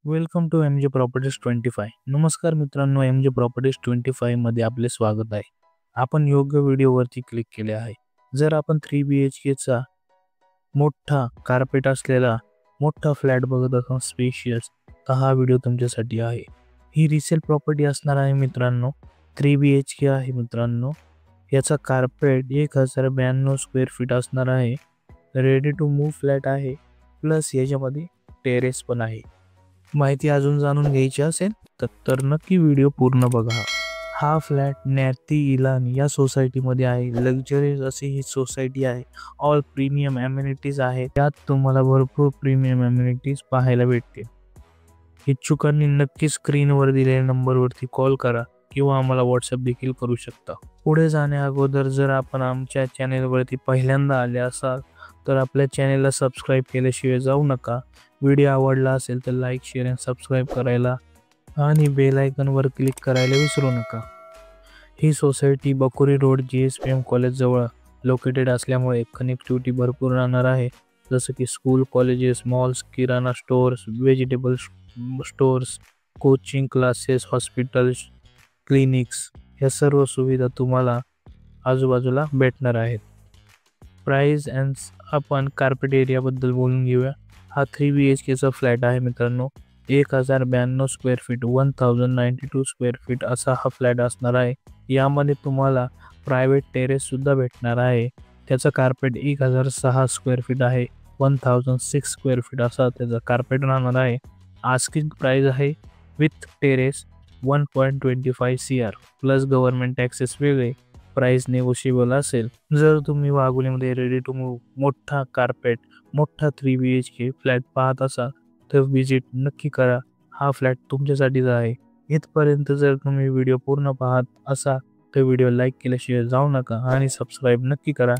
Welcome to MJ properties 25. नमस्कार मित्रांनो, MJ properties 25 मध्ये आपले स्वागत आहे. आपण योग्य व्हिडिओवरती क्लिक केले आहे. जर आपण 3 BHK चा मोठा कार्पेट असलेला मोठा फ्लॅट बघत असाल स्पेशियस, तर हा व्हिडिओ तुमच्यासाठी आहे. ही रिसेल प्रॉपर्टी असणार आहे मित्रांनो. 3 BHK आहे मित्रांनो. याचा कार्पेट 1092 स्क्वेअर फीट असणार आहे. रेडी टू मूव्ह फ्लॅट आहे, प्लस याच्यामध्ये टेरेस पण आहे. माहिती अजून जाणून घ्यायची असेल तर नक्की व्हिडिओ पूर्ण बघा. हा फ्लॅट नॅती इलान या सोसायटीमध्ये आहे. लक्झरीज अशी ही सोसायटी आहे. ऑल प्रीमियम ॲम्युनिटीज आहे. त्यात तुम्हाला भरपूर प्रीमियम ॲम्युनिटीज पाहायला भेटतील. इच्छुकांनी नक्की स्क्रीनवर दिलेल्या नंबरवरती कॉल करा किंवा आम्हाला व्हॉट्सअप देखील करू शकता. पुढे जाण्या अगोदर जर आपण आमच्या चॅनेलवरती पहिल्यांदा आले असाल तर आपल्या चॅनेलला सबस्क्राईब केल्याशिवाय जाऊ नका. व्हिडिओ आवडला असेल तर लाईक, शेअर आणि सबस्क्राईब करायला आणि बेल आयकॉनवर क्लिक करायला विसरू नका. ही society Bakuri road GSPM college जवळ लोकेटेड असल्यामुळे कनेक्टिव्हिटी भरपूर राहणार आहे. जसं की स्कूल, कॉलेजेस, मॉल्स, किराणा stores, vegetable stores, coaching classes, hospitals, clinics या सर्व सुविधा तुम्हाला आजूबाजूला भेटणार आहेत. प्राइस अँड आपण कार्पेट एरियाबद्दल बोलून घेऊया. हा 3 BHK चा फ्लॅट आहे मित्रांनो. 1092 स्क्वेअर फीट 1092 स्क्वेअर फीट असा हा फ्लॅट असणार आहे. यामध्ये तुम्हाला प्रायव्हेट टेरेस सुद्धा भेटणार आहे. त्याचा कार्पेट 1006 स्क्वेअर फीट आहे. 1006 स्क्वेअर फीट असा त्याचा कार्पेट राहणार आहे. आस्किंग प्राइस आहे with terrace 1.25 CR plus government taxes वेगळे. प्राइस नेगोशिएबल असेल. जर तुम्ही वाघोलीमध्ये रेडी टू मूव्ह मोठा कार्पेट मोठा 3 BHK फ्लॅट पाहत असाल तर विजिट नक्की करा. हा फ्लॅट तुमच्यासाठीच आहे. इथपर्यंत जर तुम्ही व्हिडिओ पूर्ण पाहत असाल तर व्हिडिओ लाईक केल्याशिवाय जाऊ नका आणि सबस्क्राईब नक्की करा.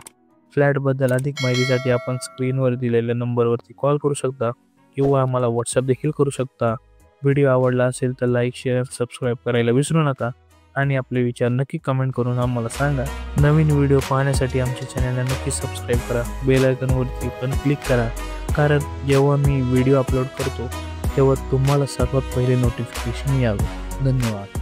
फ्लॅटबद्दल अधिक माहितीसाठी आपण स्क्रीनवर दिलेल्या नंबरवरती कॉल करू शकता किंवा आम्हाला व्हॉट्सअप देखील करू शकता. व्हिडिओ आवडला असेल तर लाईक, शेअर, सबस्क्राईब करायला विसरू नका आणि आपले विचार नक्की कमेंट करून आम्हाला सांगा. नवीन व्हिडिओ पाहण्यासाठी आमच्या चॅनलला नक्की सबस्क्राईब करा. बेल आयकॉनवरती पण क्लिक करा, कारण जेव्हा मी व्हिडिओ अपलोड करतो तेव्हा तुम्हाला सर्वात पहिले नोटिफिकेशन यावे. धन्यवाद.